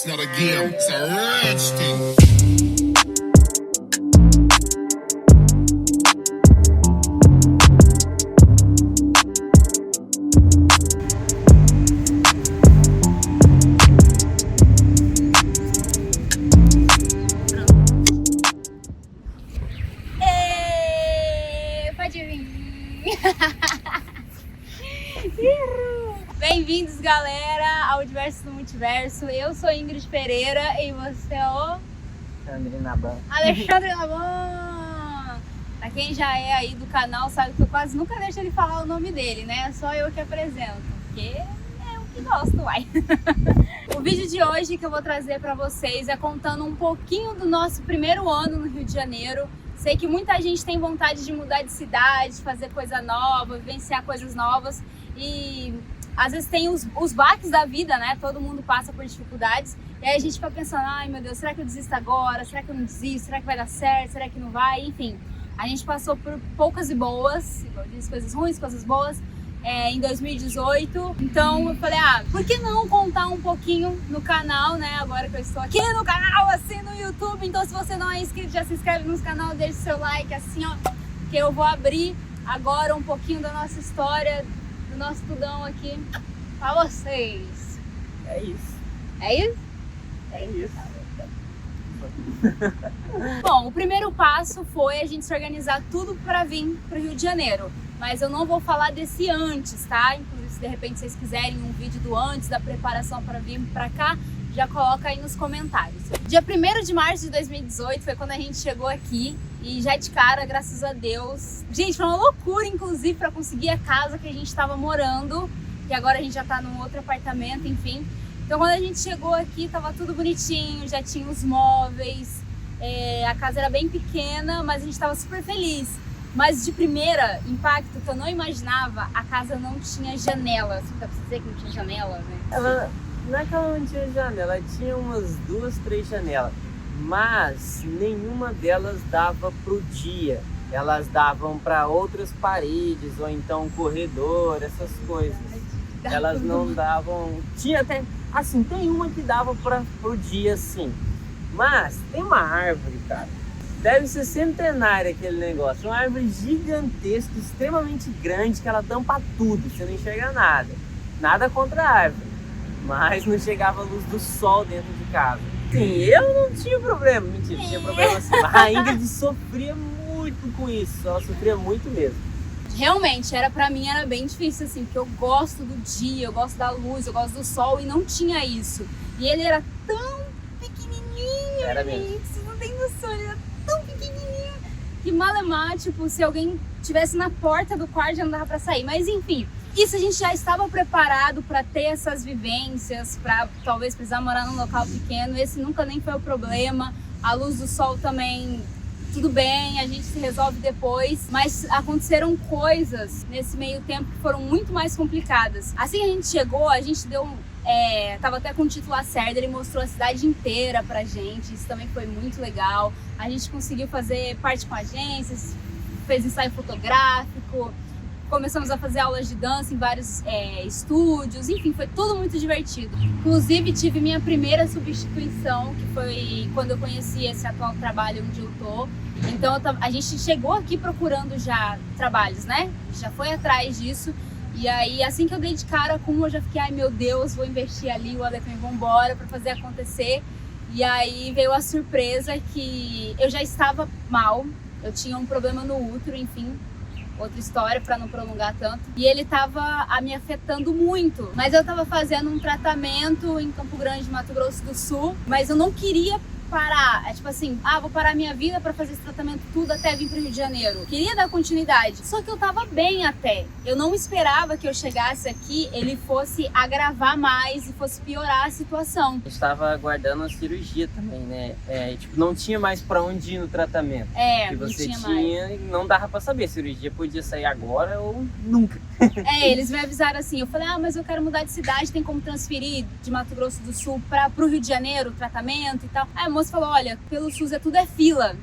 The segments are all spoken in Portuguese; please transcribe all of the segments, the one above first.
It's not a game, it's a rich thing. Pode vir. Bem-vindos, galera, ao Diverso do Multiverso. Eu sou Ingrid Pereira e você é o... Alexandre Naban. Pra quem já é aí do canal sabe que eu quase nunca deixo ele falar o nome dele, né? Só eu que apresento, porque é o que gosto, uai. O vídeo de hoje que eu vou trazer pra vocês é contando um pouquinho do nosso primeiro ano no Rio de Janeiro. Sei que muita gente tem vontade de mudar de cidade, fazer coisa nova, vivenciar coisas novas e às vezes tem os baques da vida, né? Todo mundo passa por dificuldades e aí a gente fica pensando, ai meu Deus, será que eu desisto agora? Será que eu não desisto? Será que vai dar certo? Será que não vai? Enfim, a gente passou por poucas e boas, igual eu disse, coisas ruins, coisas boas, em 2018. Então eu falei, por que não contar um pouquinho no canal, né? Agora que eu estou aqui no canal, assim, no YouTube. Então se você não é inscrito, já se inscreve no canal, deixa o seu like, assim, ó. Que eu vou abrir agora um pouquinho da nossa história, do nosso tudão aqui pra vocês. É isso. É isso? É isso. Bom, o primeiro passo foi a gente se organizar tudo para vir pro Rio de Janeiro. Mas eu não vou falar desse antes, tá? Inclusive, se de repente vocês quiserem um vídeo do antes, da preparação para vir para cá, já coloca aí nos comentários. Dia 1º de março de 2018 foi quando a gente chegou aqui e já de cara, graças a Deus. Gente, foi uma loucura, inclusive, para conseguir a casa que a gente estava morando, que agora a gente já tá num outro apartamento, enfim. Então, quando a gente chegou aqui, tava tudo bonitinho, já tinha os móveis, a casa era bem pequena, mas a gente tava super feliz. Mas de primeira impacto, que eu não imaginava, a casa não tinha janela. Assim, dá pra dizer que não tinha janela, né? Ela, não é que ela não tinha janela, ela tinha umas 2, 3 janelas, mas nenhuma delas dava pro dia. Elas davam para outras paredes, ou então corredor, essas coisas. Elas não davam... Tinha até... Assim, tem uma que dava pro dia, sim. Mas tem uma árvore, cara. Deve ser centenária aquele negócio. Uma árvore gigantesca, extremamente grande, que ela tampa tudo. Você não enxerga nada. Nada contra a árvore. Mas não chegava a luz do sol dentro de casa. Sim, eu não tinha problema. Mentira, tinha problema assim. Mas a Ingrid sofria muito com isso. Ela sofria muito mesmo. Realmente, pra mim era bem difícil, assim, porque eu gosto do dia, eu gosto da luz, eu gosto do sol e não tinha isso. E ele era tão pequenininho, Era gente, mesmo. vocês não tem noção, ele era tão pequenininho que malemar, tipo, se alguém tivesse na porta do quarto já não dava pra sair. Mas enfim, isso a gente já estava preparado para ter essas vivências, para talvez precisar morar num local pequeno. Esse nunca nem foi o problema. A luz do sol também, tudo bem, a gente se resolve depois. Mas aconteceram coisas nesse meio tempo que foram muito mais complicadas. Assim que a gente chegou, a gente deu... tava até com o título Lacerda, ele mostrou a cidade inteira pra gente, isso também foi muito legal. A gente conseguiu fazer parte com agências, fez ensaio fotográfico, começamos a fazer aulas de dança em vários estúdios, enfim, foi tudo muito divertido. Inclusive tive minha primeira substituição, que foi quando eu conheci esse atual trabalho onde eu tô. Então a gente chegou aqui procurando já trabalhos, né? Já foi atrás disso. E aí, assim que eu dei de cara com eu já fiquei, ai meu Deus, vou investir ali, o Ale também, vambora pra fazer acontecer. E aí veio a surpresa que eu já estava mal, eu tinha um problema no útero, enfim, outra história pra não prolongar tanto. E ele tava me afetando muito, mas eu tava fazendo um tratamento em Campo Grande, Mato Grosso do Sul, mas eu não queria parar, tipo assim, vou parar minha vida pra fazer esse tratamento tudo até vir pro Rio de Janeiro. Queria dar continuidade, só que eu tava bem até. Eu não esperava que eu chegasse aqui, ele fosse agravar mais e fosse piorar a situação. A gente tava aguardando a cirurgia também, né? Tipo, não tinha mais pra onde ir no tratamento. Que Não você tinha tinha, mais. não dava pra saber, a cirurgia podia sair agora ou nunca. Eles me avisaram assim, eu falei, mas eu quero mudar de cidade, tem como transferir de Mato Grosso do Sul pro Rio de Janeiro, o tratamento e tal. Aí a moça falou, olha, pelo SUS tudo é fila,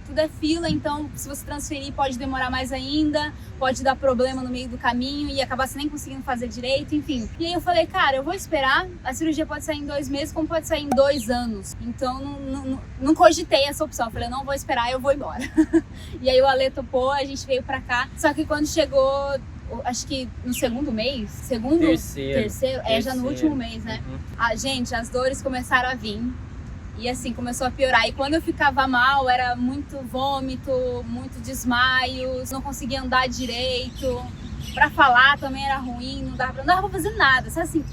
então se você transferir pode demorar mais ainda, pode dar problema no meio do caminho e acabar você nem conseguindo fazer direito, enfim. E aí eu falei, cara, eu vou esperar, a cirurgia pode sair em 2 meses, como pode sair em 2 anos. Então não cogitei essa opção, eu falei, não vou esperar, eu vou embora. E aí o Ale topou, a gente veio pra cá, só que quando chegou, acho que no segundo mês, terceiro, já no último mês, né? Gente, as dores começaram a vir e assim, começou a piorar. E quando eu ficava mal, era muito vômito, muito desmaios, não conseguia andar direito, pra falar também era ruim, não dava pra fazer nada, sabe assim,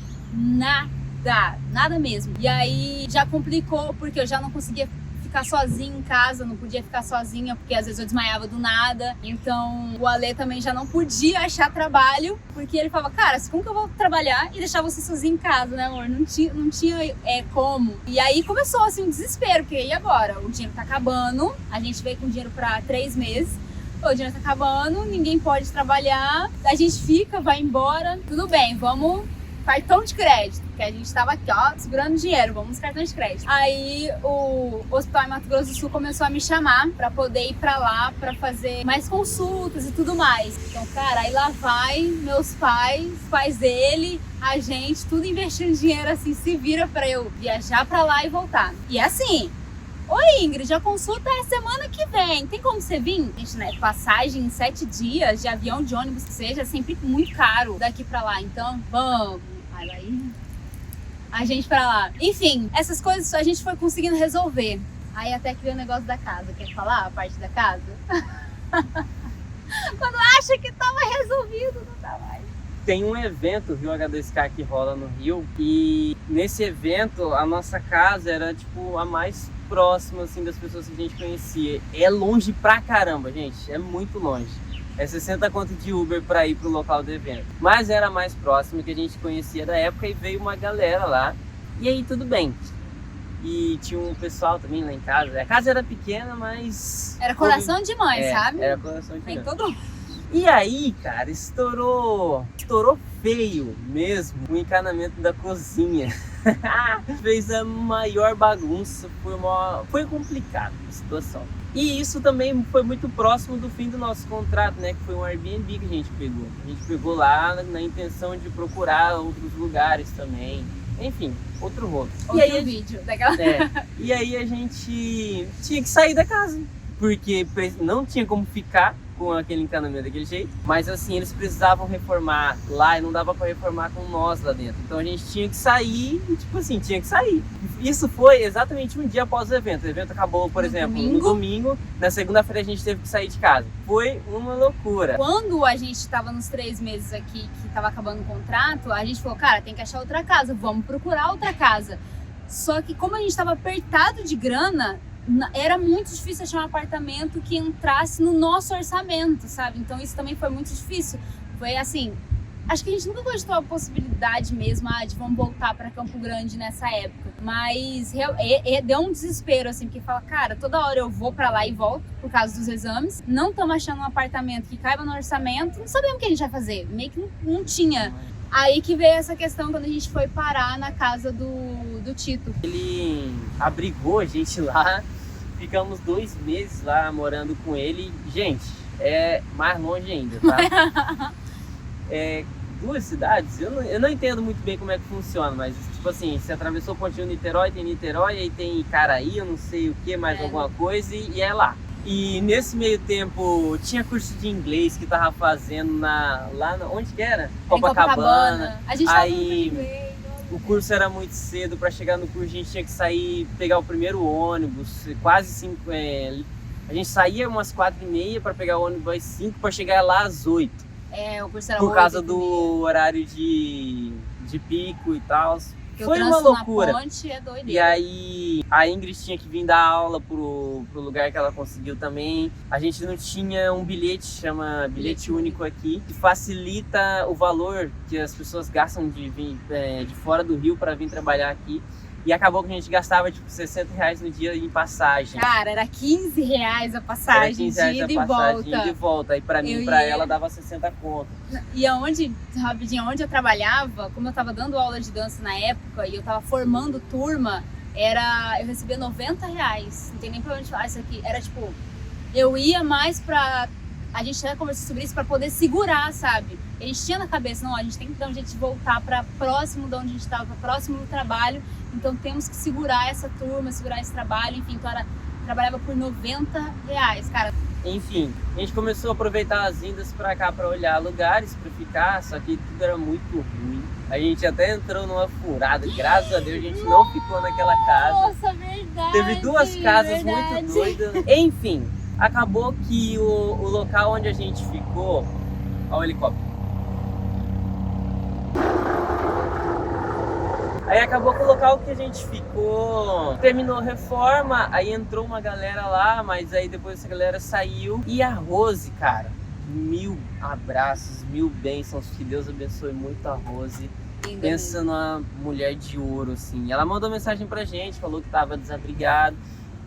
nada mesmo. E aí já complicou, porque eu já não conseguia ficar sozinha em casa, não podia ficar sozinha, porque às vezes eu desmaiava do nada. Então o Ale também já não podia achar trabalho, porque ele falava, cara, como que eu vou trabalhar e deixar você sozinha em casa, né, amor? Não tinha como. E aí começou assim um desespero, porque e agora? O dinheiro tá acabando, a gente veio com dinheiro pra 3 meses, o dinheiro tá acabando, ninguém pode trabalhar, a gente fica, vai embora, tudo bem, vamos cartão de crédito, porque a gente tava aqui, ó, segurando dinheiro, vamos nos cartões de crédito. Aí o Hospital em Mato Grosso do Sul começou a me chamar pra poder ir pra lá, pra fazer mais consultas e tudo mais. Então, cara, aí lá vai meus pais dele, a gente, tudo investindo dinheiro assim, se vira pra eu viajar pra lá e voltar. E assim, oi Ingrid, a consulta é semana que vem, tem como você vir? Gente, né, passagem em 7 dias de avião, de ônibus que seja, é sempre muito caro daqui pra lá, então vamos. Aí a gente pra lá. Enfim, essas coisas a gente foi conseguindo resolver. Aí até que veio o negócio da casa. Quer falar a parte da casa? Quando acha que tava resolvido, não tá mais. Tem um evento, Rio H2K, que rola no Rio. E nesse evento, a nossa casa era tipo a mais próxima assim, das pessoas que a gente conhecia. É longe pra caramba, gente. É muito longe. É 60 conto de Uber para ir pro local do evento. Mas era mais próximo, que a gente conhecia da época, e veio uma galera lá. E aí tudo bem. E tinha um pessoal também lá em casa. A casa era pequena, mas... Era coração de mãe, sabe? Era coração de mãe. Tem todo. E aí, cara, estourou feio mesmo o encanamento da cozinha. Fez a maior bagunça, foi complicado a situação. E isso também foi muito próximo do fim do nosso contrato, né? Que foi um Airbnb que a gente pegou. A gente pegou lá na intenção de procurar outros lugares também. Enfim, outro rolo. Outro vídeo daquela... E aí a gente tinha que sair da casa, porque não tinha como ficar com aquele encanamento daquele jeito. Mas assim, eles precisavam reformar lá e não dava para reformar com nós lá dentro. Então a gente tinha que sair e tipo assim, tinha que sair. Isso foi exatamente um dia após o evento. O evento acabou, por exemplo, no domingo. Na segunda-feira a gente teve que sair de casa. Foi uma loucura. Quando a gente estava nos 3 meses aqui, que estava acabando o contrato, a gente falou, cara, tem que achar outra casa, vamos procurar outra casa. Só que como a gente estava apertado de grana, era muito difícil achar um apartamento que entrasse no nosso orçamento, sabe? Então isso também foi muito difícil. Foi assim, acho que a gente nunca cogitou a possibilidade mesmo de vamos voltar para Campo Grande nessa época. Mas deu um desespero, assim, porque fala, cara, toda hora eu vou para lá e volto por causa dos exames. Não estamos achando um apartamento que caiba no orçamento. Não sabemos o que a gente vai fazer. Meio que não tinha. Aí que veio essa questão quando a gente foi parar na casa do Tito. Ele abrigou a gente lá, ficamos 2 meses lá morando com ele. Gente, é mais longe ainda, tá? 2 cidades, eu não entendo muito bem como é que funciona, mas tipo assim, você atravessou o Pontinho Niterói, tem Niterói, aí tem Icaraí, eu não sei o que, mais alguma coisa, e é lá. E nesse meio tempo tinha curso de inglês que tava fazendo onde que era? Copacabana. A gente aí o curso era muito cedo, para chegar no curso a gente tinha que sair, pegar o primeiro ônibus, quase 5, a gente saía umas 4h30 para pegar o ônibus às 5 para chegar lá às 8. O curso era por causa do horário de pico e tal. Foi uma loucura. Na ponte é doideira. E aí a Ingrid tinha que vir dar aula pro lugar que ela conseguiu também. A gente não tinha um bilhete, chama bilhete único aqui, que facilita o valor que as pessoas gastam de vir de fora do Rio para vir trabalhar aqui. E acabou que a gente gastava tipo R$60 no dia em passagem. Cara, era R$15 a passagem, Era 15 reais de a ida e passagem, volta. ida e volta. Aí pra mim, Eu pra ia- ela, dava 60 conto. E rapidinho, onde eu trabalhava, como eu tava dando aula de dança na época e eu tava formando turma, eu recebia R$90. Não tem nem pra onde falar isso aqui. Era tipo, eu ia mais pra. A gente até conversou sobre isso pra poder segurar, sabe? A gente tinha na cabeça, não, a gente tem que dar um jeito de voltar pra próximo de onde a gente tava, pra próximo do trabalho. Então temos que segurar essa turma, segurar esse trabalho, enfim, então trabalhava por R$90, cara. Enfim, a gente começou a aproveitar as vindas pra cá pra olhar lugares pra ficar, só que tudo era muito ruim. A gente até entrou numa furada, graças a Deus a gente não ficou naquela casa. Nossa, verdade. Teve duas casas verdade. muito doidas. Enfim, acabou que o local onde a gente ficou... Olha o helicóptero. Aí acabou que o local que a gente ficou terminou a reforma, aí entrou uma galera lá, mas aí depois essa galera saiu. E a Rose, cara, 1000 abraços, 1000 bênçãos, que Deus abençoe muito a Rose. Linda, Pensa numa mulher de ouro, assim. Ela mandou mensagem pra gente, falou que tava desabrigado,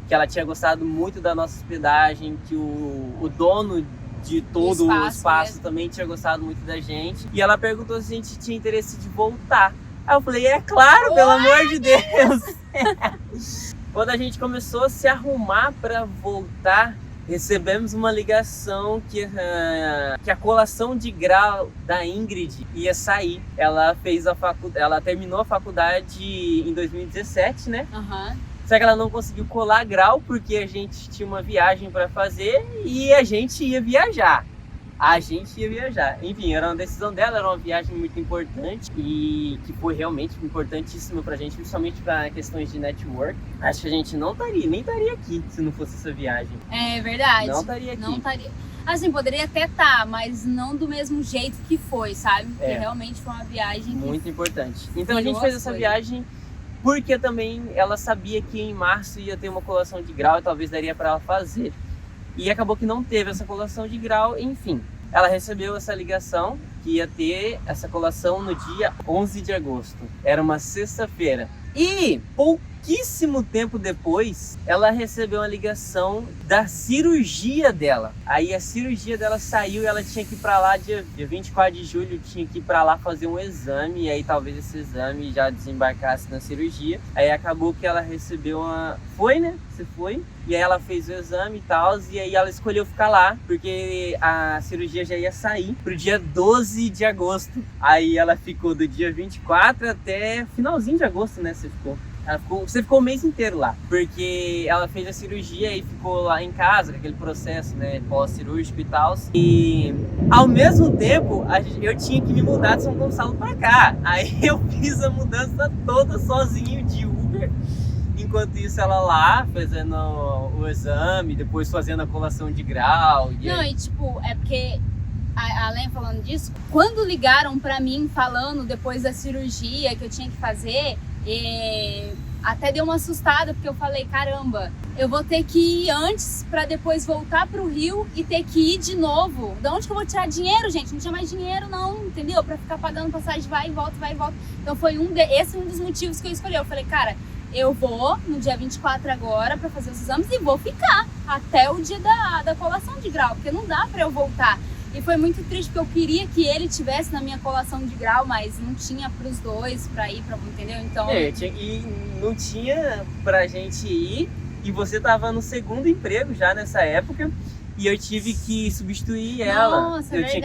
que ela tinha gostado muito da nossa hospedagem, que o dono de todo o espaço também tinha gostado muito da gente. E ela perguntou se a gente tinha interesse de voltar. Aí eu falei, é claro, pelo amor de Deus! Quando a gente começou a se arrumar para voltar, recebemos uma ligação que a colação de grau da Ingrid ia sair. Ela ela terminou a faculdade em 2017, né? Uhum. Só que ela não conseguiu colar grau porque a gente tinha uma viagem para fazer e a gente ia viajar. Enfim, era uma decisão dela, era uma viagem muito importante e que foi realmente importantíssima pra gente, principalmente para questões de network. Acho que a gente nem estaria aqui se não fosse essa viagem. É verdade. Não estaria aqui. Não estaria. Assim, poderia até estar, mas não do mesmo jeito que foi, sabe? Porque realmente foi uma viagem muito importante. Então a gente Nossa, fez essa viagem porque também ela sabia que em março ia ter uma colação de grau e talvez daria para ela fazer. E acabou que não teve essa colação de grau, enfim. Ela recebeu essa ligação que ia ter essa colação no dia 11 de agosto. Era uma sexta-feira. E pouquíssimo tempo depois, ela recebeu uma ligação da cirurgia dela. Aí a cirurgia dela saiu e ela tinha que ir pra lá dia 24 de julho, tinha que ir pra lá fazer um exame. E aí talvez esse exame já desembarcasse na cirurgia. Aí acabou que ela recebeu uma... Foi, né? Você foi. E aí ela fez o exame e tal, e aí ela escolheu ficar lá, porque a cirurgia já ia sair pro dia 12 de agosto. Aí ela ficou do dia 24 até finalzinho de agosto, né? Você ficou o mês inteiro lá, porque ela fez a cirurgia e ficou lá em casa, com aquele processo, né, pós-cirúrgico e tal. E ao mesmo tempo, eu tinha que me mudar de São Gonçalo pra cá. Aí eu fiz a mudança toda sozinho de Uber. Enquanto isso, ela lá fazendo o exame, depois fazendo a colação de grau. E tipo, é porque, além falando disso, quando ligaram pra mim falando depois da cirurgia que eu tinha que fazer, até deu uma assustada, porque eu falei, caramba, eu vou ter que ir antes pra depois voltar pro Rio e ter que ir de novo. Da onde que eu vou tirar dinheiro, gente? Não tinha mais dinheiro não, entendeu? Pra ficar pagando passagem, vai e volta. Então foi esse um dos motivos que eu escolhi. Eu falei, cara, eu vou no dia 24 agora pra fazer os exames e vou ficar até o dia da colação de grau, porque não dá pra eu voltar. E foi muito triste, porque eu queria que ele tivesse na minha colação de grau, mas não tinha pros dois pra ir, entendeu? Então... E não tinha pra gente ir, e você tava no segundo emprego já nessa época, e eu tive que substituir ela. Nossa, eu tinha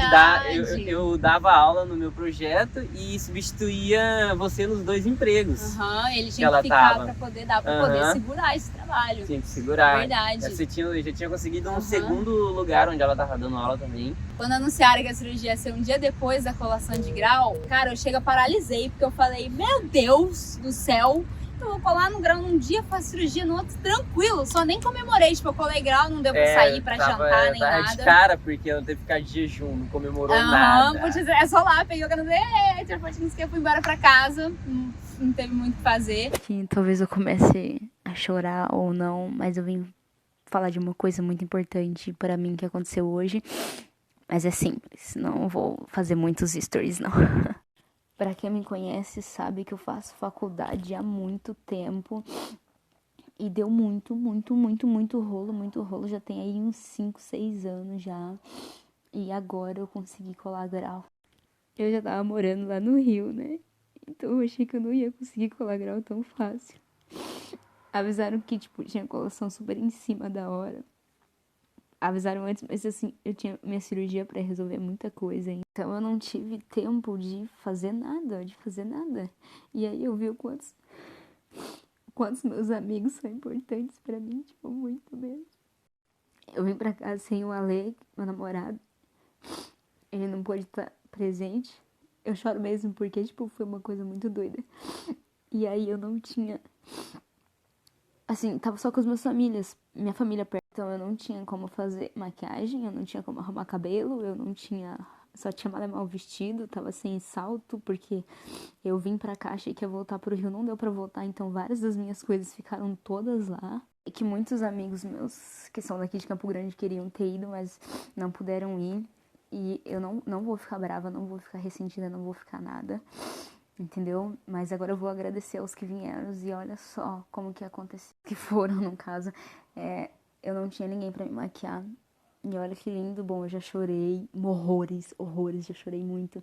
que eu dava aula no meu projeto e substituía você nos dois empregos. Ele tinha que ficar pra poder poder segurar esse trabalho. Tinha que segurar. Verdade. Já tinha conseguido um segundo lugar onde ela tava dando aula também. Quando anunciaram que a cirurgia ia ser um dia depois da colação de grau, cara, eu paralisei, porque eu falei, meu Deus do céu, eu vou colar no grau num dia, faço cirurgia no outro, tranquilo, só nem comemorei, tipo, eu colei grau, não deu pra sair pra jantar, nem nada. De cara, porque ela teve que ficar de jejum, não comemorou nada. Pode dizer, é só lá, peguei o canal, fui embora pra casa, não teve muito o que fazer. Que talvez eu comece a chorar ou não, mas eu vim falar de uma coisa muito importante pra mim que aconteceu hoje, mas é simples, não vou fazer muitos stories, não. Pra quem me conhece sabe que eu faço faculdade há muito tempo e deu muito rolo, já tem aí uns 5, 6 anos já. E agora eu consegui colar grau. Eu já tava morando lá no Rio, né? Então eu achei que eu não ia conseguir colar grau tão fácil. Avisaram que, tipo, tinha colação super em cima da hora. Avisaram antes, mas assim, eu tinha minha cirurgia pra resolver muita coisa. Então eu não tive tempo de fazer nada, E aí eu vi o quantos meus amigos são importantes pra mim, tipo, muito mesmo. Eu vim pra casa sem o Ale, meu namorado. Ele não pôde estar presente. Eu choro mesmo porque, tipo, foi uma coisa muito doida. E aí eu não tinha... Assim, tava só com as minha família perto. Então eu não tinha como fazer maquiagem, eu não tinha como arrumar cabelo, só tinha mal vestido, tava sem salto, porque eu vim pra cá, achei que ia voltar pro Rio, não deu pra voltar, então várias das minhas coisas ficaram todas lá. E que muitos amigos meus, que são daqui de Campo Grande, queriam ter ido, mas não puderam ir. E eu não vou ficar brava, não vou ficar ressentida, não vou ficar nada. Entendeu? Mas agora eu vou agradecer aos que vieram e olha só como que aconteceu. Que foram, no caso. Eu não tinha ninguém pra me maquiar. E olha que lindo. Bom, eu já chorei horrores, já chorei muito.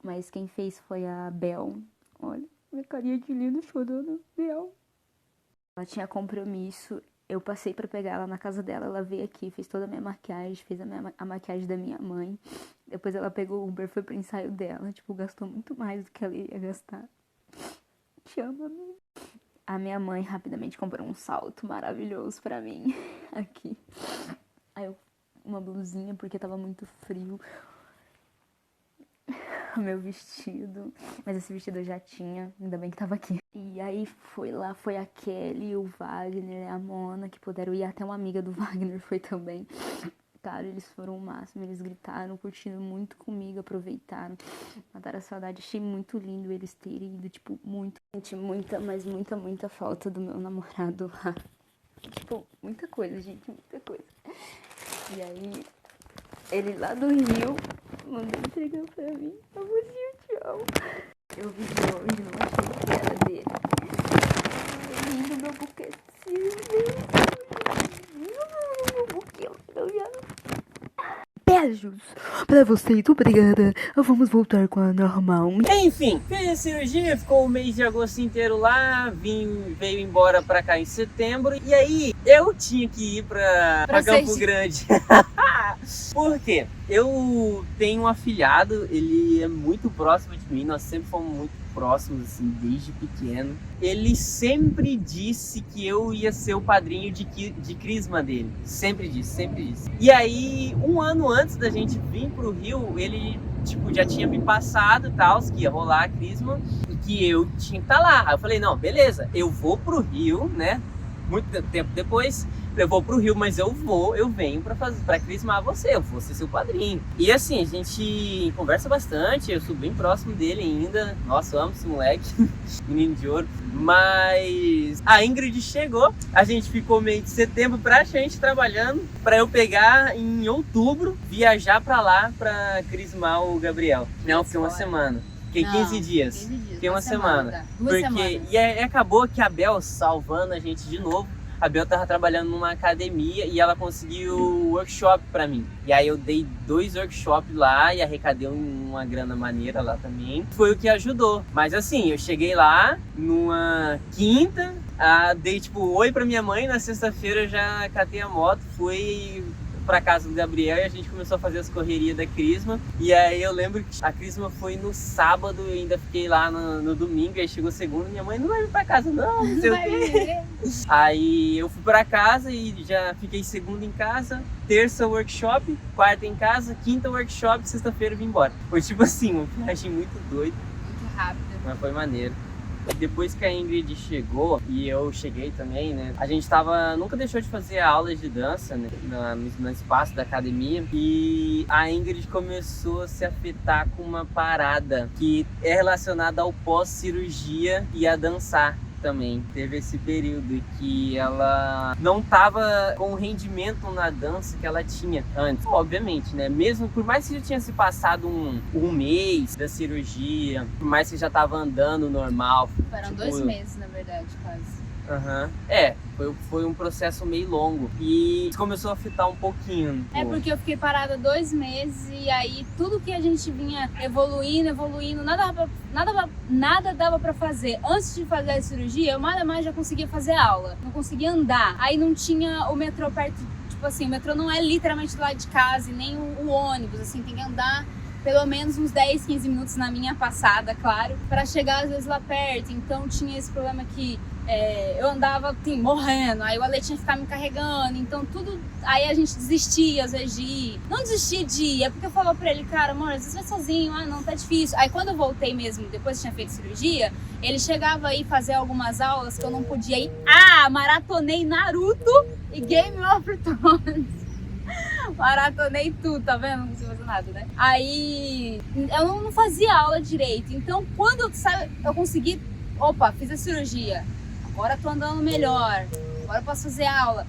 Mas quem fez foi a Bel. Olha, minha carinha de lindo chorando. Bel. Ela tinha compromisso. Eu passei pra pegar ela na casa dela. Ela veio aqui, fez toda a minha maquiagem. Fez a maquiagem da minha mãe. Depois ela pegou o Uber, foi pro ensaio dela. Tipo, gastou muito mais do que ela ia gastar. Te amo, amiga. A minha mãe rapidamente comprou um salto maravilhoso pra mim. Aqui. Aí uma blusinha, porque tava muito frio. O meu vestido. Mas esse vestido eu já tinha. Ainda bem que tava aqui. E aí foi a Kelly, o Wagner, a Mona, que puderam ir. Até uma amiga do Wagner foi também. Cara, eles foram o máximo, eles gritaram, curtindo muito comigo, aproveitaram, mataram a saudade. Achei muito lindo eles terem ido, tipo, muito. Senti muita falta do meu namorado lá. Tipo, muita coisa, gente, muita coisa. E aí, ele lá do Rio mandou entregar pra mim. Amorzinho, te amo. Eu vi de longe, não achei que era dele. Ai, lindo meu buquezinho. Beijos pra vocês, obrigada. Vamos voltar com a normal. Enfim, fez a cirurgia, ficou o mês de agosto inteiro lá, veio embora pra cá em setembro. E aí, eu tinha que ir pra Campo Grande. Por quê? Eu tenho um afilhado, ele é muito próximo de mim, nós sempre fomos muito próximos, assim, desde pequeno. Ele sempre disse que eu ia ser o padrinho de crisma dele. Sempre disse. E aí, um ano antes da gente vir pro Rio, ele, tipo, já tinha me passado e tal, que ia rolar a crisma e que eu tinha que estar lá. Aí eu falei, não, beleza, eu vou pro Rio, né? Muito tempo depois, eu vou pro Rio, mas eu venho pra crismar você, eu vou ser seu padrinho. E assim, a gente conversa bastante, eu sou bem próximo dele ainda. Nossa, eu amo esse moleque, menino de ouro. Mas a Ingrid chegou, a gente ficou meio de setembro pra gente trabalhando, pra eu pegar em outubro, viajar pra lá pra crismar o Gabriel. Não, foi uma semana. Fiquei 15 dias. Fiquei uma semana. E aí acabou que a Bel, salvando a gente de novo, a Bel tava trabalhando numa academia e ela conseguiu workshop pra mim. E aí eu dei 2 workshops lá e arrecadei uma grana maneira lá também. Foi o que ajudou. Mas assim, eu cheguei lá numa quinta, dei tipo oi pra minha mãe, na sexta-feira eu já catei a moto, fui pra casa do Gabriel e a gente começou a fazer as correrias da crisma. E aí eu lembro que a crisma foi no sábado e ainda fiquei lá no domingo. Aí chegou segunda, minha mãe não vai vir pra casa não sei o quê. Aí eu fui pra casa e já fiquei segunda em casa, terça workshop, quarta em casa, quinta workshop, sexta-feira vim embora. Foi tipo assim, uma viagem muito doida. Muito rápido. Mas foi maneiro. Depois que a Ingrid chegou, e eu cheguei também, né? A gente nunca deixou de fazer aulas de dança, né, no espaço da academia. E a Ingrid começou a se afetar com uma parada que é relacionada ao pós-cirurgia e a dançar. também. Teve esse período que ela não tava com o rendimento na dança que ela tinha antes. Obviamente, né? Mesmo por mais que já tinha se passado um mês da cirurgia, por mais que já tava andando normal. Foram tipo, 2 meses, na verdade, quase. Foi um processo meio longo e começou a afetar um pouquinho. É porque eu fiquei parada 2 meses e aí tudo que a gente vinha evoluindo, nada dava pra fazer. Antes de fazer a cirurgia, eu mais já conseguia fazer aula, não conseguia andar. Aí não tinha o metrô perto, tipo assim, o metrô não é literalmente do lado de casa e nem o ônibus, assim, tem que andar pelo menos uns 10, 15 minutos na minha passada, claro, para chegar às vezes lá perto. Então tinha esse problema que eu andava assim, morrendo, aí o Ale tinha que ficar me carregando, então tudo, aí a gente desistia às vezes de ir. Não desistia de ir, é porque eu falava pra ele, cara, amor, às vezes vai sozinho, não, tá difícil. Aí quando eu voltei mesmo, depois que tinha feito cirurgia, ele chegava aí fazer algumas aulas que eu não podia ir. Maratonei Naruto e Game of Thrones. Maratonei tudo, tá vendo? Não consigo fazer nada, né? Aí eu não fazia aula direito. Então quando eu consegui, fiz a cirurgia, agora tô andando melhor, agora eu posso fazer aula.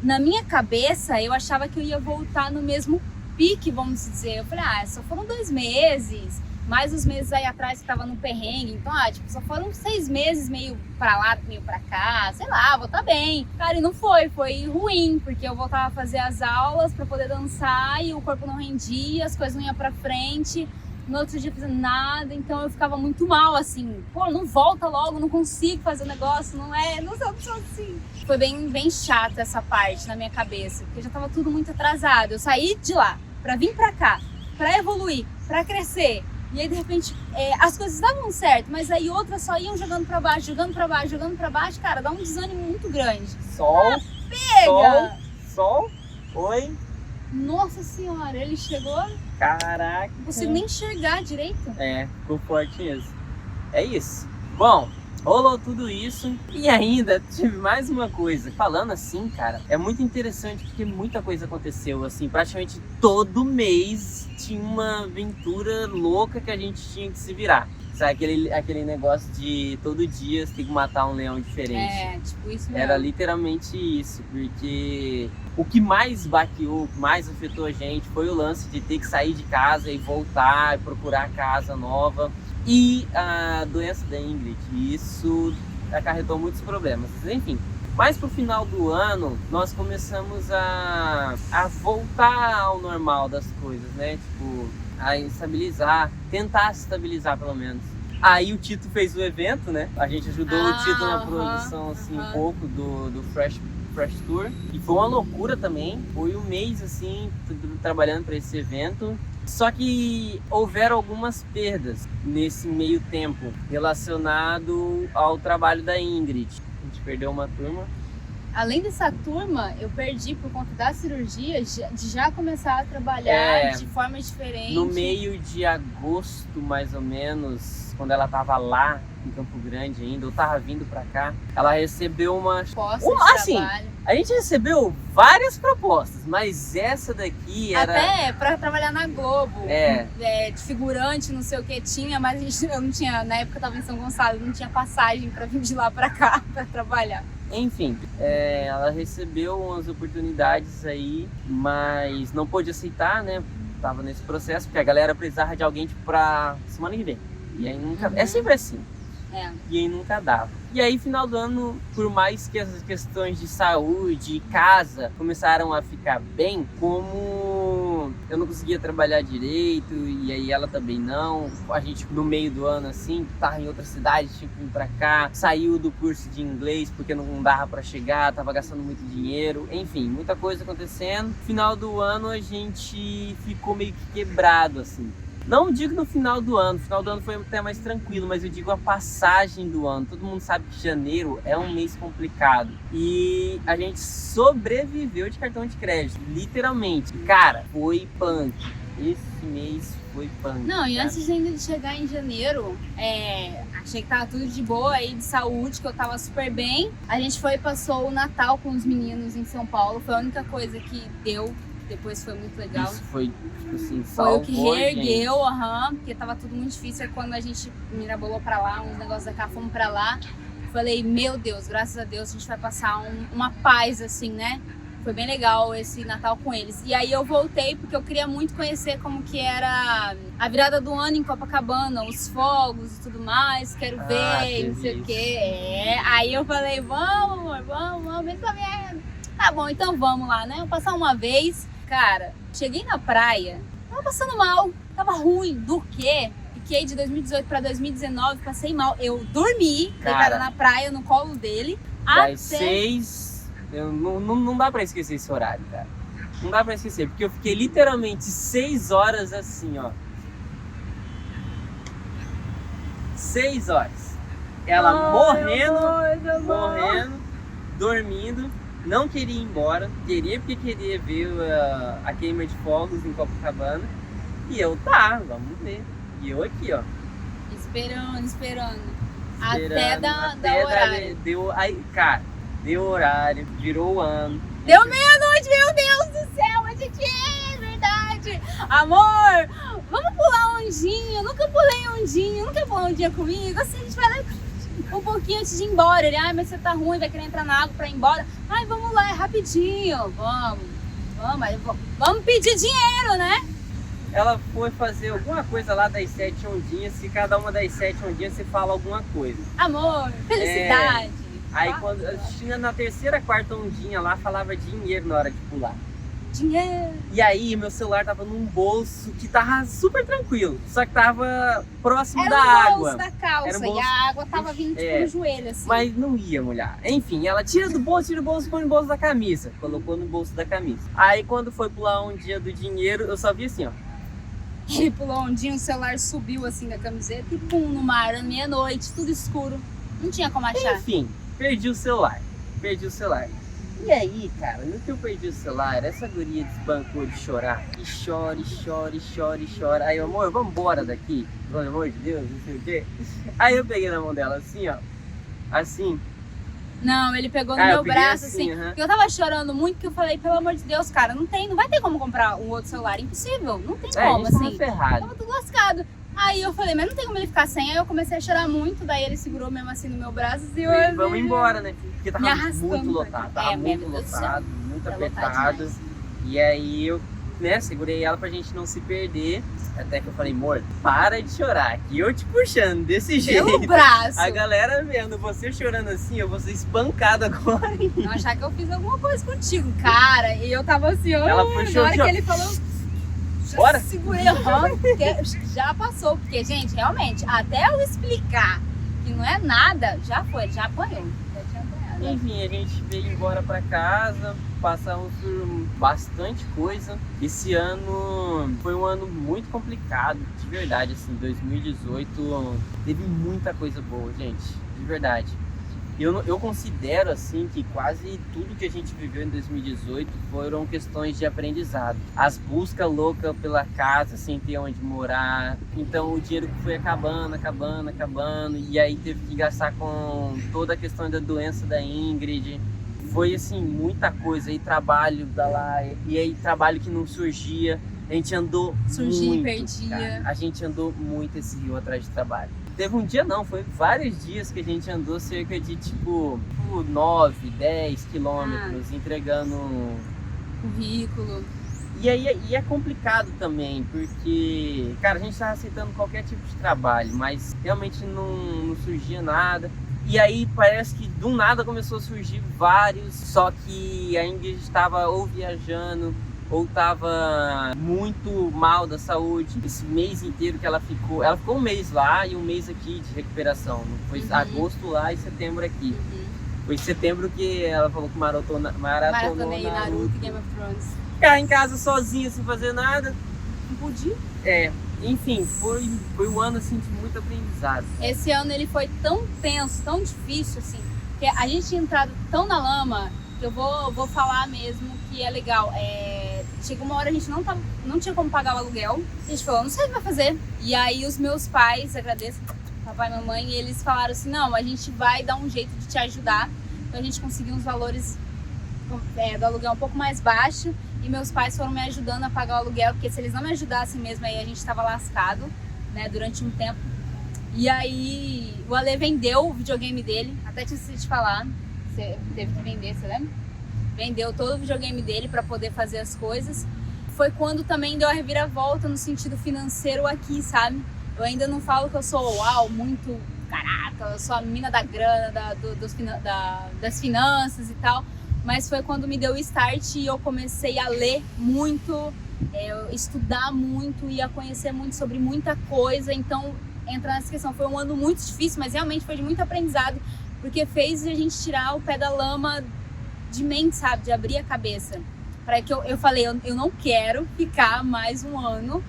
Na minha cabeça eu achava que eu ia voltar no mesmo pique, vamos dizer. Eu falei, só foram 2 meses, mais os meses aí atrás que tava no perrengue, então, só foram 6 meses meio pra lá, meio pra cá, sei lá, vou tá bem. Cara, e não foi ruim, porque eu voltava a fazer as aulas pra poder dançar e o corpo não rendia, as coisas não iam pra frente, no outro dia fazendo nada, então eu ficava muito mal, assim, não volta logo, não consigo fazer o negócio, não sou assim. Foi bem chato essa parte na minha cabeça, porque já tava tudo muito atrasado. Eu saí de lá pra vir pra cá, pra evoluir, pra crescer. E aí, de repente, as coisas davam certo, mas aí outras só iam jogando pra baixo, cara, dá um desânimo muito grande. Pega! Sol, oi. Nossa senhora, ele chegou, Caraca. não consigo nem enxergar direito. Ficou forte mesmo. É isso. Bom, rolou tudo isso e ainda tive mais uma coisa. Falando assim, cara, é muito interessante porque muita coisa aconteceu, assim, praticamente todo mês tinha uma aventura louca que a gente tinha que se virar. Sabe, aquele negócio de todo dia você tem que matar um leão diferente. Tipo isso mesmo. Era literalmente isso, porque o que mais baqueou, o que mais afetou a gente foi o lance de ter que sair de casa e voltar e procurar casa nova. E a doença da Ingrid, isso acarretou muitos problemas. Enfim, mas pro final do ano, nós começamos a voltar ao normal das coisas, né? Tipo, a estabilizar, tentar se estabilizar pelo menos. Aí o Tito fez o evento, né? A gente ajudou o Tito na produção, assim, um pouco do Fresh Tour. E foi uma loucura também. Foi um mês, assim, trabalhando para esse evento. Só que houveram algumas perdas nesse meio tempo relacionado ao trabalho da Ingrid. A gente perdeu uma turma. Além dessa turma, eu perdi por conta da cirurgia de já começar a trabalhar de forma diferente. No meio de agosto, mais ou menos, quando ela tava lá em Campo Grande ainda, eu tava vindo pra cá, ela recebeu assim, a gente recebeu várias propostas, mas essa daqui era... Até pra trabalhar na Globo, de figurante, não sei o que tinha, mas eu não tinha, na época eu tava em São Gonçalo, não tinha passagem pra vir de lá pra cá pra trabalhar. Enfim, ela recebeu umas oportunidades aí, mas não pôde aceitar, né? Tava nesse processo, porque a galera precisava de alguém tipo, pra semana que vem. E aí nunca... É sempre assim. E aí nunca dava. E aí, final do ano, por mais que essas questões de saúde e casa começaram a ficar bem, como eu não conseguia trabalhar direito e aí ela também não, a gente no meio do ano assim, tava em outra cidade, tinha que vir pra cá, saiu do curso de inglês porque não dava pra chegar, tava gastando muito dinheiro, enfim, muita coisa acontecendo. Final do ano a gente ficou meio que quebrado assim. Não digo no final do ano foi até mais tranquilo, mas eu digo a passagem do ano. Todo mundo sabe que janeiro é um mês complicado. E a gente sobreviveu de cartão de crédito, literalmente. Cara, foi punk. Esse mês foi punk. Não, e cara. antes ainda de chegar em janeiro, achei que tava tudo de boa aí, de saúde, que eu tava super bem. A gente passou o Natal com os meninos em São Paulo, foi a única coisa que deu. Depois foi muito legal. Isso foi, tipo assim, foi o que reergueu, porque tava tudo muito difícil. Aí quando a gente mirabolou pra lá, uns negócios da cá, fomos pra lá. falei, meu Deus, graças a Deus a gente vai passar uma paz, assim, né? Foi bem legal esse Natal com eles. E aí eu voltei porque eu queria muito conhecer como que era a virada do ano em Copacabana, os fogos e tudo mais, quero ver, não sei o quê. Aí eu falei, vamos, amor, vamos, vem pra minha... Tá bom, então vamos lá, né? Vou passar uma vez. Cara, cheguei na praia, tava passando mal, tava ruim. Do quê? Fiquei de 2018 pra 2019, passei mal. Eu dormi, deitada na praia, no colo dele. Das 6... Não dá pra esquecer esse horário, cara. Não dá pra esquecer, porque eu fiquei literalmente 6 horas assim, ó. 6 horas. Ela morrendo, dormindo, não queria ir embora. Queria porque queria ver a queima de fogos em Copacabana. E eu, vamos ver. E eu aqui, ó. Esperando. Até dar horário. Deu horário, virou o ano. Deu meia-noite, meu Deus do céu, a gente é verdade. Amor, vamos pular ondinha. Nunca pulei ondinha, nunca pulou ondinha comigo. Assim, a gente vai lá um pouquinho antes de ir embora. Ele, mas você tá ruim, vai querer entrar na água pra ir embora. Vamos lá, é rapidinho. Vamos pedir dinheiro, né? Ela foi fazer alguma coisa lá das 7 ondinhas. Se cada uma das 7 ondinhas você fala alguma coisa. Amor, felicidade. Aí quando tinha na terceira, quarta ondinha lá, falava dinheiro na hora de pular. Dinheiro. E aí meu celular tava num bolso que tava super tranquilo, só que tava próximo da água. Era o bolso da calça e a água tava vindo tipo no joelho, assim. Mas não ia molhar. Enfim, ela tira do bolso, põe no bolso da camisa. Colocou no bolso da camisa. Aí quando foi pular a ondinha do dinheiro, eu só vi assim, ó. Ele pulou ondinha, o celular subiu assim da camiseta e pum, no mar, era meia-noite, tudo escuro. Não tinha como achar. Enfim. Perdi o celular. E aí, cara, no que eu perdi o celular, essa guria desbancou de chorar. E chora. Aí, amor, vamos embora daqui. Pelo amor de Deus, não sei o quê. Aí eu peguei na mão dela assim, ó. Assim. Não, ele pegou no meu braço assim. Uhum. Eu tava chorando muito porque eu falei, pelo amor de Deus, cara, não vai ter como comprar um outro celular. Impossível. Não tem como, a gente assim. Tava tudo lascado. Aí eu falei, mas não tem como ele ficar sem. Aí eu comecei a chorar muito, daí ele segurou mesmo assim no meu braço e eu... Vamos embora, né? Porque tava muito lotado, muito apertado. E aí eu, né, segurei ela pra gente não se perder. Até que eu falei, amor, para de chorar. Que eu te puxando desse jeito. Pelo braço. A galera vendo você chorando assim, eu vou ser espancado agora. Não achar que eu fiz alguma coisa contigo, cara. E eu tava assim, ela puxou, na hora que ele falou... Bora. Segurei, porque já passou, porque, gente, realmente, até eu explicar que não é nada, já apanhou. Enfim, a gente veio embora pra casa, passamos por bastante coisa. Esse ano foi um ano muito complicado, de verdade, assim, 2018 teve muita coisa boa, gente, de verdade. Eu considero assim que quase tudo que a gente viveu em 2018 foram questões de aprendizado. As buscas loucas pela casa sem ter onde morar. Então o dinheiro foi acabando. E aí teve que gastar com toda a questão da doença da Ingrid. Foi assim, muita coisa. E trabalho da lá, e aí trabalho que não surgia. A gente andou surgia muito, e perdia. cara. A gente andou muito esse rio atrás de trabalho. Teve um dia não, foi vários dias que a gente andou cerca de tipo 9, 10 quilômetros entregando currículo. E aí é complicado também, porque, cara, a gente tava aceitando qualquer tipo de trabalho, mas realmente não surgia nada. E aí parece que do nada começou a surgir vários, só que a Ingrid estava ou viajando, ou tava muito mal da saúde. Esse mês inteiro que ela ficou um mês lá e um mês aqui de recuperação. Foi agosto lá e setembro aqui. Foi em setembro que ela falou que maratonei Naruto e Game of Thrones. Ficar em casa sozinha sem fazer nada. Não podia. Enfim, foi um ano assim de muito aprendizado. Esse ano ele foi tão tenso, tão difícil assim, que a gente tinha entrado tão na lama que eu vou falar mesmo que é legal. Chegou uma hora a gente não tinha como pagar o aluguel. A gente falou, não sei o que vai fazer. E aí os meus pais, agradeço, papai e mamãe, e eles falaram assim, não, a gente vai dar um jeito de te ajudar. Então a gente conseguiu uns valores do aluguel um pouco mais baixo. E meus pais foram me ajudando a pagar o aluguel, porque se eles não me ajudassem mesmo, aí a gente estava lascado, né, durante um tempo. E aí o Ale vendeu o videogame dele, até tinha esquecido de falar, você teve que vender, você lembra? Vendeu todo o videogame dele para poder fazer as coisas. Foi quando também deu a reviravolta no sentido financeiro aqui, sabe? Eu ainda não falo que eu sou, muito, caraca, eu sou a mina da grana, das finanças e tal. Mas foi quando me deu o start e eu comecei a ler muito, estudar muito e a conhecer muito sobre muita coisa. Então, entra nessa questão. Foi um ano muito difícil, mas realmente foi de muito aprendizado, porque fez a gente tirar o pé da lama de mente, sabe? De abrir a cabeça. Para que eu falei, eu não quero ficar mais um ano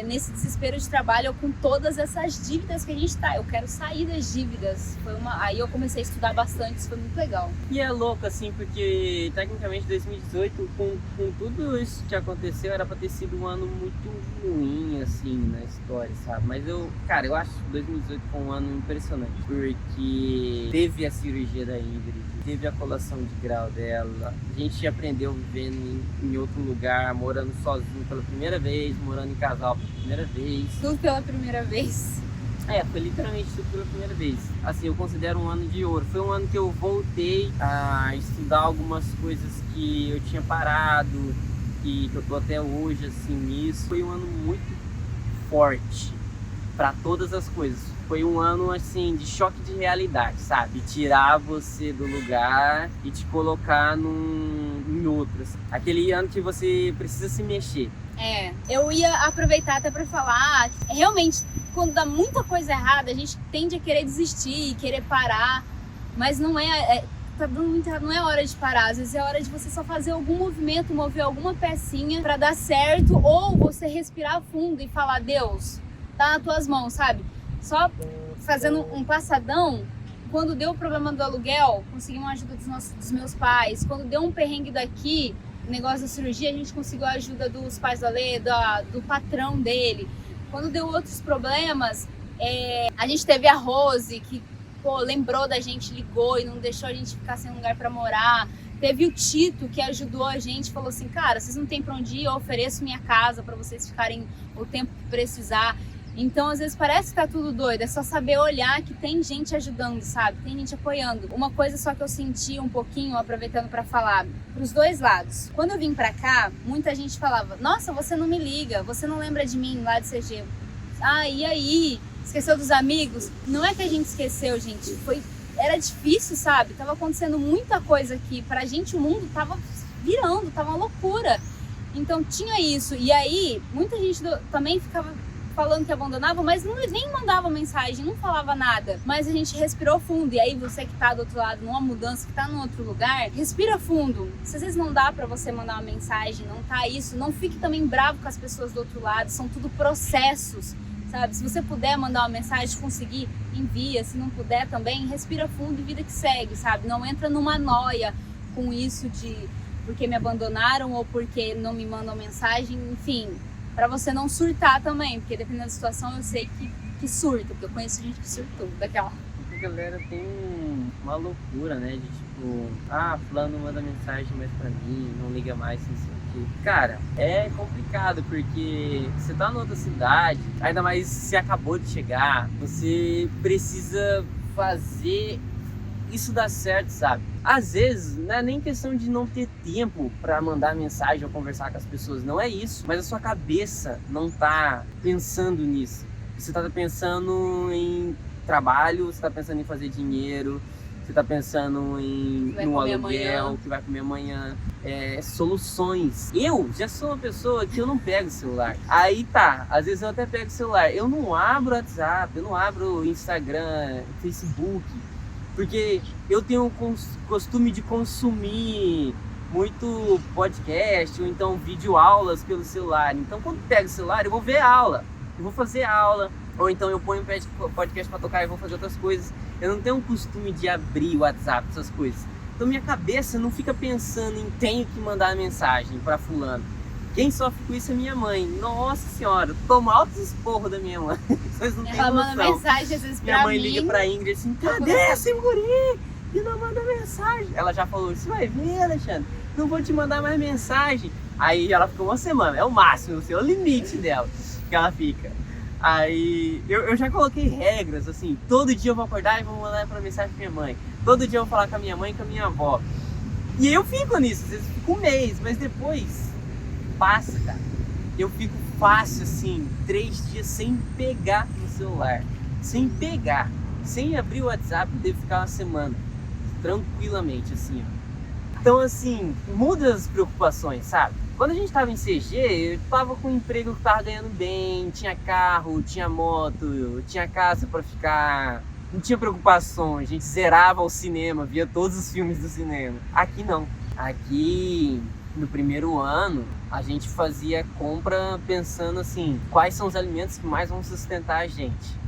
nesse desespero de trabalho com todas essas dívidas que a gente tá. Eu quero sair das dívidas. Aí eu comecei a estudar bastante, isso foi muito legal. E é louco, assim, porque tecnicamente 2018, com tudo isso que aconteceu, era pra ter sido um ano muito ruim, assim, na história, sabe? Mas eu acho que 2018 foi um ano impressionante, porque teve a cirurgia da Ingrid, teve a colação de grau dela, a gente aprendeu vivendo em outro lugar, morando sozinho pela primeira vez, morando em casal pela primeira vez. Tudo pela primeira vez. Foi literalmente tudo pela primeira vez. Assim, eu considero um ano de ouro. Foi um ano que eu voltei a estudar algumas coisas que eu tinha parado, que eu tô até hoje, assim, nisso. Foi um ano muito forte para todas as coisas. Foi um ano, assim, de choque de realidade, sabe? Tirar você do lugar e te colocar em outro. Assim. Aquele ano que você precisa se mexer. Eu ia aproveitar até para falar que realmente, quando dá muita coisa errada, a gente tende a querer desistir, querer parar, mas tá dando muito errado, não é hora de parar, às vezes é hora de você só fazer algum movimento, mover alguma pecinha para dar certo, ou você respirar fundo e falar, Deus, tá nas tuas mãos, sabe? Só fazendo um passadão. Quando deu o problema do aluguel, consegui uma ajuda dos meus pais. Quando deu um perrengue daqui, o negócio da cirurgia, a gente conseguiu a ajuda dos pais do Ale, do patrão dele. Quando deu outros problemas, a gente teve a Rose, que lembrou da gente, ligou e não deixou a gente ficar sem lugar para morar. Teve o Tito, que ajudou a gente, falou assim, cara, vocês não têm para onde ir, eu ofereço minha casa para vocês ficarem o tempo que precisar. Então, às vezes parece que tá tudo doido, é só saber olhar que tem gente ajudando, sabe? Tem gente apoiando. Uma coisa só que eu senti um pouquinho, aproveitando para falar, pros dois lados. Quando eu vim pra cá, muita gente falava, nossa, você não me liga, você não lembra de mim lá de CG. E aí? Esqueceu dos amigos? Não é que a gente esqueceu, gente, era difícil, sabe? Tava acontecendo muita coisa aqui. Pra gente, o mundo tava virando, tava uma loucura. Então, tinha isso. E aí, muita gente também ficava falando que abandonava, mas nem mandava mensagem, não falava nada. Mas a gente respirou fundo. E aí você que tá do outro lado, numa mudança, que tá num outro lugar, respira fundo. Se às vezes não dá pra você mandar uma mensagem, não tá isso, não fique também bravo com as pessoas do outro lado. São tudo processos, sabe? Se você puder mandar uma mensagem, conseguir, envia. Se não puder também, respira fundo e vida que segue, sabe? Não entra numa noia com isso de porque me abandonaram ou porque não me mandam mensagem, enfim. Pra você não surtar também, porque dependendo da situação eu sei que surta, porque eu conheço gente que surtou daquela. A galera tem uma loucura, né? De tipo, fulano manda mensagem mais pra mim, não liga mais, não sei o quê. Cara, é complicado, porque você tá noutra cidade, ainda mais se acabou de chegar, você precisa fazer isso dar certo, sabe? Às vezes, não é nem questão de não ter tempo pra mandar mensagem ou conversar com as pessoas, não é isso. Mas a sua cabeça não tá pensando nisso. Você tá pensando em trabalho, você tá pensando em fazer dinheiro, você tá pensando no aluguel, que vai comer amanhã, soluções. Eu já sou uma pessoa que eu não pego o celular. Aí tá, às vezes eu até pego o celular, eu não abro WhatsApp, eu não abro Instagram, Facebook, porque eu tenho o costume de consumir muito podcast ou então videoaulas pelo celular. Então quando eu pego o celular eu vou ver aula, eu vou fazer aula, ou então eu ponho podcast para tocar e vou fazer outras coisas. Eu não tenho o costume de abrir o WhatsApp, essas coisas. Então minha cabeça não fica pensando em tenho que mandar mensagem para fulano. Quem sofre com isso é minha mãe. Nossa senhora, tomo altos esporros da minha mãe. Vocês não têm noção. Ela manda mensagem às vezes pra mim. Minha mãe liga pra Ingrid assim, cadê esse guri? E não manda mensagem. Ela já falou, você vai ver, Alexandre, não vou te mandar mais mensagem. Aí ela ficou uma semana, é o máximo, é o limite dela que ela fica. Aí eu já coloquei regras, assim, todo dia eu vou acordar e vou mandar pra mensagem pra minha mãe. Todo dia eu vou falar com a minha mãe e com a minha avó. E eu fico nisso, às vezes eu fico um mês, mas depois passa, cara. Eu fico fácil, assim, 3 dias sem pegar no celular. Sem pegar. Sem abrir o WhatsApp, eu devo ficar uma semana. Tranquilamente, assim, ó. Então, assim, muda as preocupações, sabe? Quando a gente tava em CG, eu tava com um emprego que tava ganhando bem, tinha carro, tinha moto, tinha casa pra ficar, não tinha preocupações, a gente zerava o cinema, via todos os filmes do cinema. Aqui não. Aqui, no primeiro ano, a gente fazia compra pensando assim, quais são os alimentos que mais vão sustentar a gente.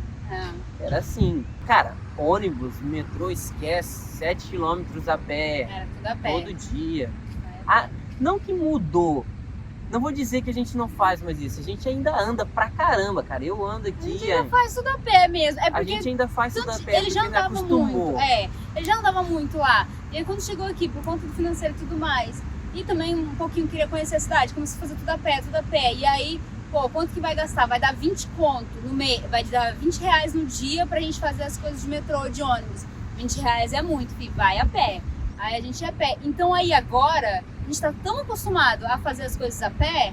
Era assim, cara, ônibus, metrô, esquece, 7 km a pé, Era tudo a pé. todo dia. Não que mudou, não vou dizer que a gente não faz mais isso, a gente ainda anda pra caramba, cara, eu ando aqui. A gente ainda faz tudo a pé mesmo. É a porque gente ainda faz tudo a pé, ele já porque andava acostumou. muito. Ele já andava muito lá. E aí quando chegou aqui, por conta do financeiro e tudo mais, e também um pouquinho queria conhecer a cidade, começou a fazer tudo a pé, tudo a pé. E aí, pô, quanto que vai gastar? Vai dar 20 conto no mês, vai dar 20 reais no dia pra gente fazer as coisas de metrô, de ônibus. 20 reais é muito, filho, vai a pé. Aí a gente ia a pé. Então aí agora, a gente tá tão acostumado a fazer as coisas a pé,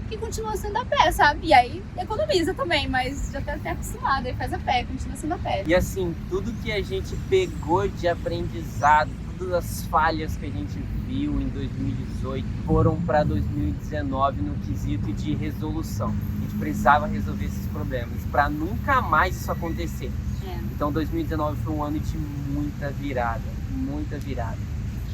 que continua sendo a pé, sabe? E aí economiza também, mas já tá até acostumado, aí faz a pé, continua sendo a pé. E assim, tudo que a gente pegou de aprendizado, todas as falhas que a gente viu em 2018 foram para 2019 no quesito de resolução. A gente precisava resolver esses problemas para nunca mais isso acontecer. Então 2019 foi um ano de muita virada, muita virada.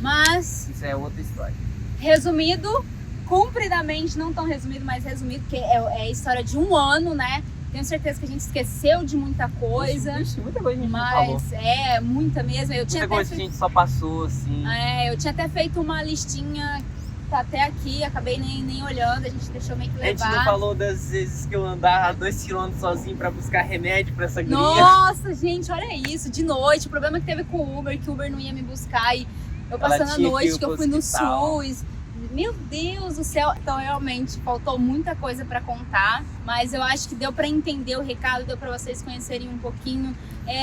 Mas isso é outra história. Resumido, compridamente, não tão resumido, mas resumido, porque é a história de um ano, né? Tenho certeza que a gente esqueceu de muita coisa. Ixi, muita coisa a gente não falou. Mas muita mesmo. Eu tinha muita coisa que a gente só passou, assim. Eu tinha até feito uma listinha, tá até aqui, acabei nem olhando, a gente deixou meio que levar. A gente não falou das vezes que eu andava 2 km sozinho pra buscar remédio pra essa guria. Nossa, gente, olha isso, de noite. O problema que teve com o Uber, que o Uber não ia me buscar e eu passando a noite, que eu fui no SUS. Meu Deus do céu, então realmente faltou muita coisa para contar, mas eu acho que deu para entender o recado, deu para vocês conhecerem um pouquinho,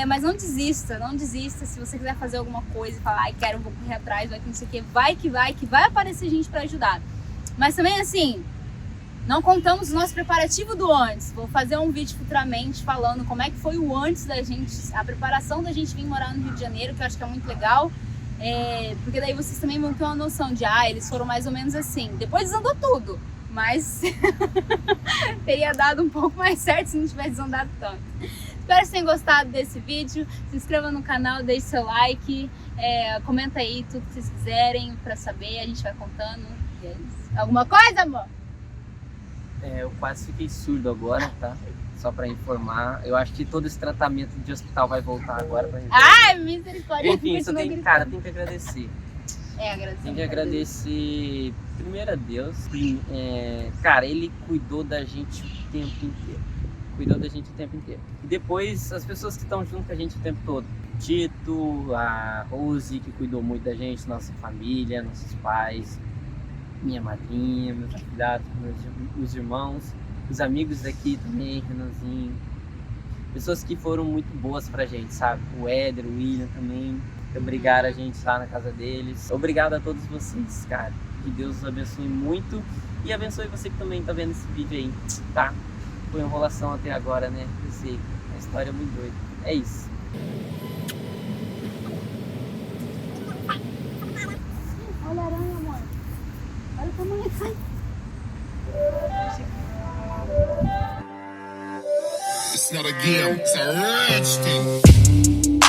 mas não desista, se você quiser fazer alguma coisa e falar, ai, quero, vou correr atrás, vai que não sei o que, vai vai aparecer gente para ajudar. Mas também assim, não contamos o nosso preparativo do antes, vou fazer um vídeo futuramente falando como é que foi o antes da gente, a preparação da gente vir morar no Rio de Janeiro, que eu acho que é muito legal. Porque daí vocês também vão ter uma noção de, eles foram mais ou menos assim. Depois desandou tudo, mas teria dado um pouco mais certo se não tivesse desandado tanto. Espero que vocês tenham gostado desse vídeo. Se inscreva no canal, deixe seu like, comenta aí tudo que vocês quiserem pra saber, a gente vai contando. E é isso. Alguma coisa, amor? Eu quase fiquei surdo agora, tá? Só pra informar, eu acho que todo esse tratamento de hospital vai voltar agora pra gente. Ai, misericórdia. Enfim, só tem que agradecer. Agradecer. Tem que agradecer primeiro a Deus. Cara, ele cuidou da gente o tempo inteiro. E depois as pessoas que estão junto com a gente o tempo todo. Tito, a Rose, que cuidou muito da gente, nossa família, nossos pais, minha madrinha, meus afilhados, meus irmãos. Os amigos daqui também, Renanzinho. Pessoas que foram muito boas pra gente, sabe? O Éder, o William também. Que obrigaram a gente lá na casa deles. Obrigado a todos vocês, cara. Que Deus os abençoe muito. E abençoe você que também tá vendo esse vídeo aí, tá? Foi enrolação até agora, né? Eu sei, a história é muito doida. É isso. Olha a aranha, amor. Olha o tamanho que sai. It's not a game, it's a rich thing.